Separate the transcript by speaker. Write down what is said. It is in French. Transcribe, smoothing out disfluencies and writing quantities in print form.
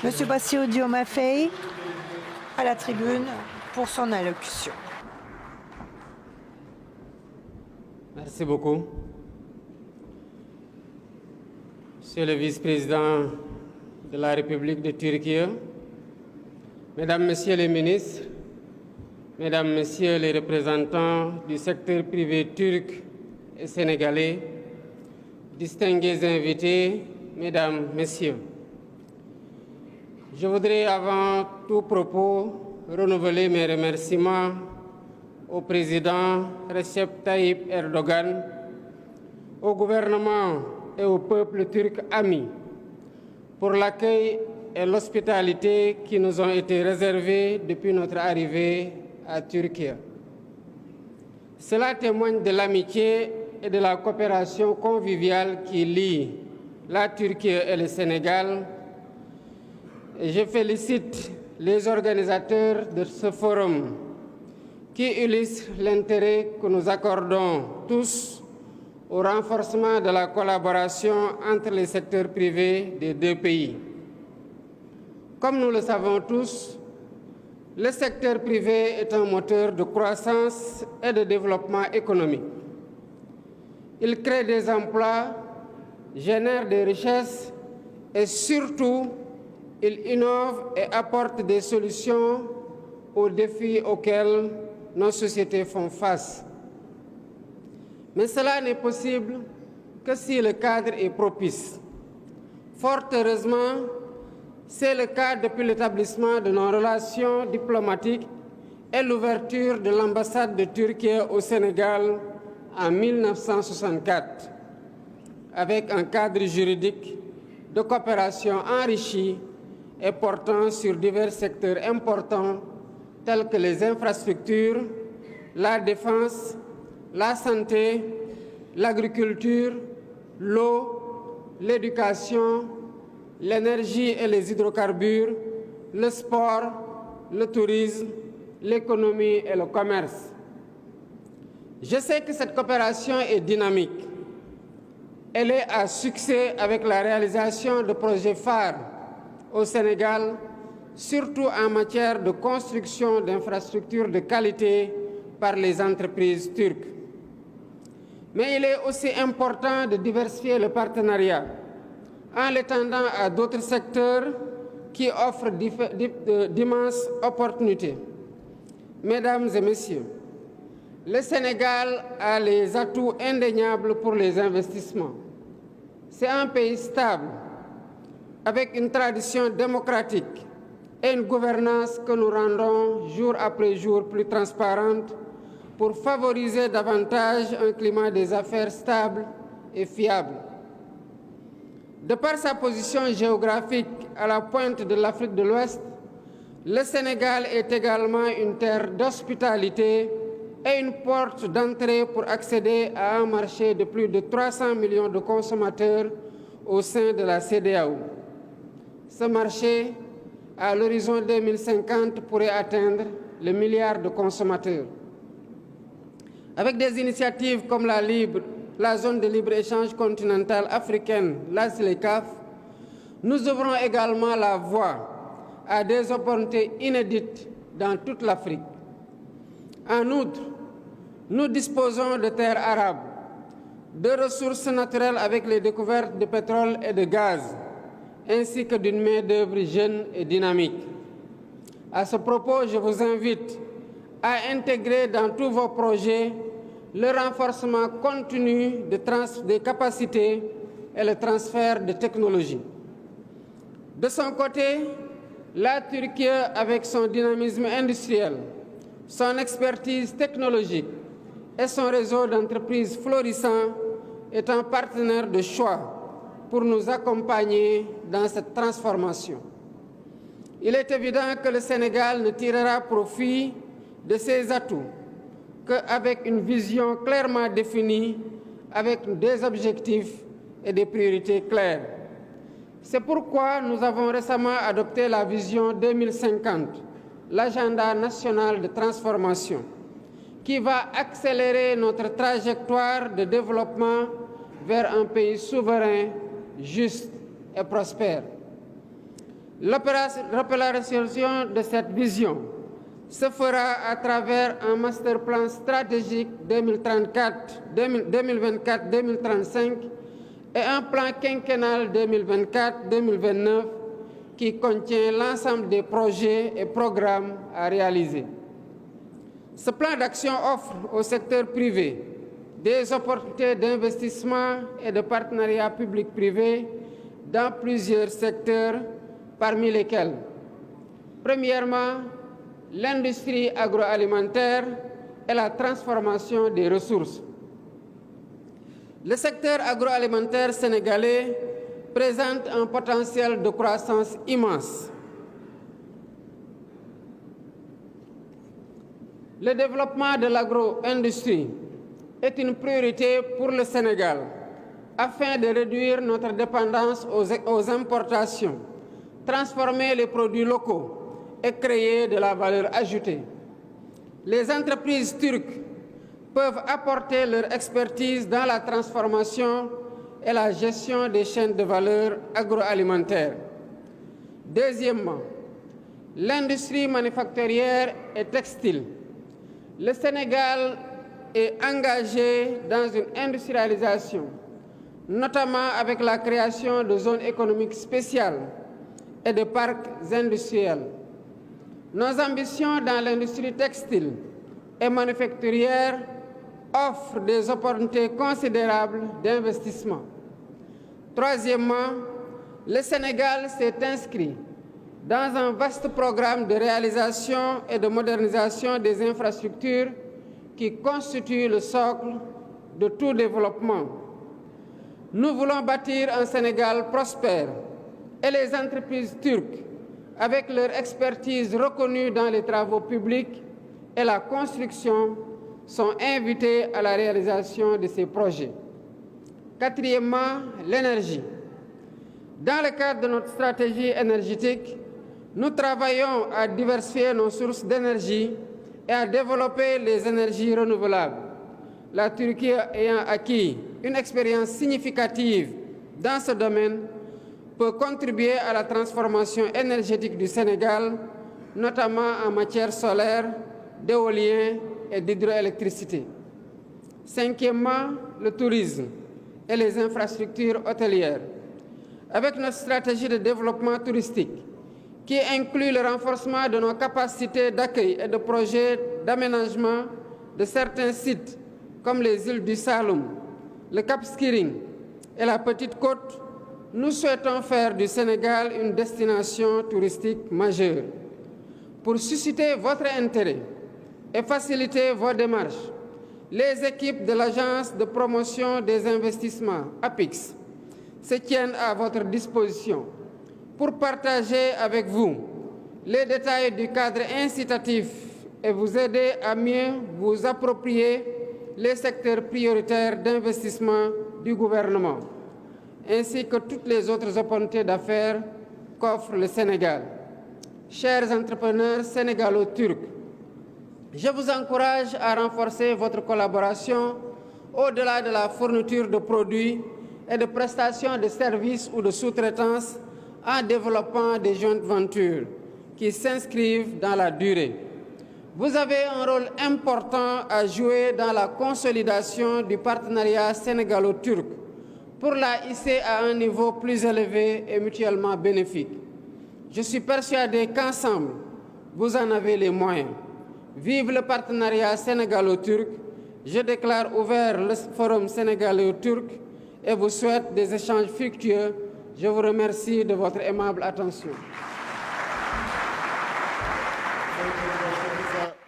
Speaker 1: Monsieur Bassirou Diomaye Faye, à la tribune pour son allocution.
Speaker 2: Merci beaucoup. Monsieur le vice-président de la République de Turquie, Mesdames, Messieurs les ministres, Mesdames, Messieurs les représentants du secteur privé turc et sénégalais, distingués invités, Mesdames, Messieurs, je voudrais avant tout propos renouveler mes remerciements au président Recep Tayyip Erdogan, au gouvernement et au peuple turc ami pour l'accueil et l'hospitalité qui nous ont été réservés depuis notre arrivée à Turquie. Cela témoigne de l'amitié et de la coopération conviviale qui lie la Turquie et le Sénégal. Et je félicite les organisateurs de ce forum qui illustre l'intérêt que nous accordons tous au renforcement de la collaboration entre les secteurs privés des deux pays. Comme nous le savons tous, le secteur privé est un moteur de croissance et de développement économique. Il crée des emplois, génère des richesses et surtout, il innove et apporte des solutions aux défis auxquels nos sociétés font face. Mais cela n'est possible que si le cadre est propice. Fort heureusement, c'est le cas depuis l'établissement de nos relations diplomatiques et l'ouverture de l'ambassade de Turquie au Sénégal en 1964, avec un cadre juridique de coopération enrichi et portant sur divers secteurs importants tels que les infrastructures, la défense, la santé, l'agriculture, l'eau, l'éducation, l'énergie et les hydrocarbures, le sport, le tourisme, l'économie et le commerce. Je sais que cette coopération est dynamique. Elle est à succès avec la réalisation de projets phares au Sénégal, surtout en matière de construction d'infrastructures de qualité par les entreprises turques. Mais il est aussi important de diversifier le partenariat en l'étendant à d'autres secteurs qui offrent d'immenses opportunités. Mesdames et Messieurs, le Sénégal a les atouts indéniables pour les investissements. C'est un pays stable, avec une tradition démocratique et une gouvernance que nous rendons jour après jour plus transparente pour favoriser davantage un climat des affaires stable et fiable. De par sa position géographique à la pointe de l'Afrique de l'Ouest, le Sénégal est également une terre d'hospitalité et une porte d'entrée pour accéder à un marché de plus de 300 millions de consommateurs au sein de la CEDEAO. Ce marché, à l'horizon 2050, pourrait atteindre le milliard de consommateurs. Avec des initiatives comme la zone de libre-échange continentale africaine, la ZLECAf, nous ouvrons également la voie à des opportunités inédites dans toute l'Afrique. En outre, nous disposons de terres arables, de ressources naturelles avec les découvertes de pétrole et de gaz, ainsi que d'une main-d'œuvre jeune et dynamique. À ce propos, je vous invite à intégrer dans tous vos projets le renforcement continu des capacités et le transfert de technologies. De son côté, la Turquie, avec son dynamisme industriel, son expertise technologique et son réseau d'entreprises florissant, est un partenaire de choix pour nous accompagner dans cette transformation. Il est évident que le Sénégal ne tirera profit de ses atouts qu'avec une vision clairement définie, avec des objectifs et des priorités claires. C'est pourquoi nous avons récemment adopté la vision 2050, l'agenda national de transformation, qui va accélérer notre trajectoire de développement vers un pays souverain, juste et prospère. L'opérationnalisation de cette vision se fera à travers un master plan stratégique 2024-2035 et un plan quinquennal 2024-2029 qui contient l'ensemble des projets et programmes à réaliser. Ce plan d'action offre au secteur privé des opportunités d'investissement et de partenariat public-privé dans plusieurs secteurs, parmi lesquels, premièrement, l'industrie agroalimentaire et la transformation des ressources. Le secteur agroalimentaire sénégalais présente un potentiel de croissance immense. Le développement de l'agro-industrie est une priorité pour le Sénégal afin de réduire notre dépendance aux importations, transformer les produits locaux et créer de la valeur ajoutée. Les entreprises turques peuvent apporter leur expertise dans la transformation et la gestion des chaînes de valeur agroalimentaires. Deuxièmement, l'industrie manufacturière et textile. Le Sénégal est engagé dans une industrialisation, notamment avec la création de zones économiques spéciales et de parcs industriels. Nos ambitions dans l'industrie textile et manufacturière offrent des opportunités considérables d'investissement. Troisièmement, le Sénégal s'est inscrit dans un vaste programme de réalisation et de modernisation des infrastructures qui constituent le socle de tout développement. Nous voulons bâtir un Sénégal prospère et les entreprises turques, avec leur expertise reconnue dans les travaux publics et la construction, sont invitées à la réalisation de ces projets. Quatrièmement, l'énergie. Dans le cadre de notre stratégie énergétique, nous travaillons à diversifier nos sources d'énergie et à développer les énergies renouvelables. La Turquie ayant acquis une expérience significative dans ce domaine peut contribuer à la transformation énergétique du Sénégal, notamment en matière solaire, d'éolien et d'hydroélectricité. Cinquièmement, le tourisme et les infrastructures hôtelières. Avec notre stratégie de développement touristique, qui inclut le renforcement de nos capacités d'accueil et de projets d'aménagement de certains sites, comme les îles du Saloum, le Cap Skirring et la Petite Côte, nous souhaitons faire du Sénégal une destination touristique majeure. Pour susciter votre intérêt et faciliter vos démarches, les équipes de l'Agence de promotion des investissements, APIX, se tiennent à votre disposition pour partager avec vous les détails du cadre incitatif et vous aider à mieux vous approprier les secteurs prioritaires d'investissement du gouvernement, ainsi que toutes les autres opportunités d'affaires qu'offre le Sénégal. Chers entrepreneurs sénégalo-turcs, je vous encourage à renforcer votre collaboration au-delà de la fourniture de produits et de prestations de services ou de sous-traitance en développant des joint ventures qui s'inscrivent dans la durée. Vous avez un rôle important à jouer dans la consolidation du partenariat sénégalo-turc pour la hisser à un niveau plus élevé et mutuellement bénéfique. Je suis persuadé qu'ensemble, vous en avez les moyens. Vive le partenariat sénégalo-turc. Je déclare ouvert le forum sénégalo-turc et vous souhaite des échanges fructueux. Je vous remercie de votre aimable attention.
Speaker 3: Thank you, Mr.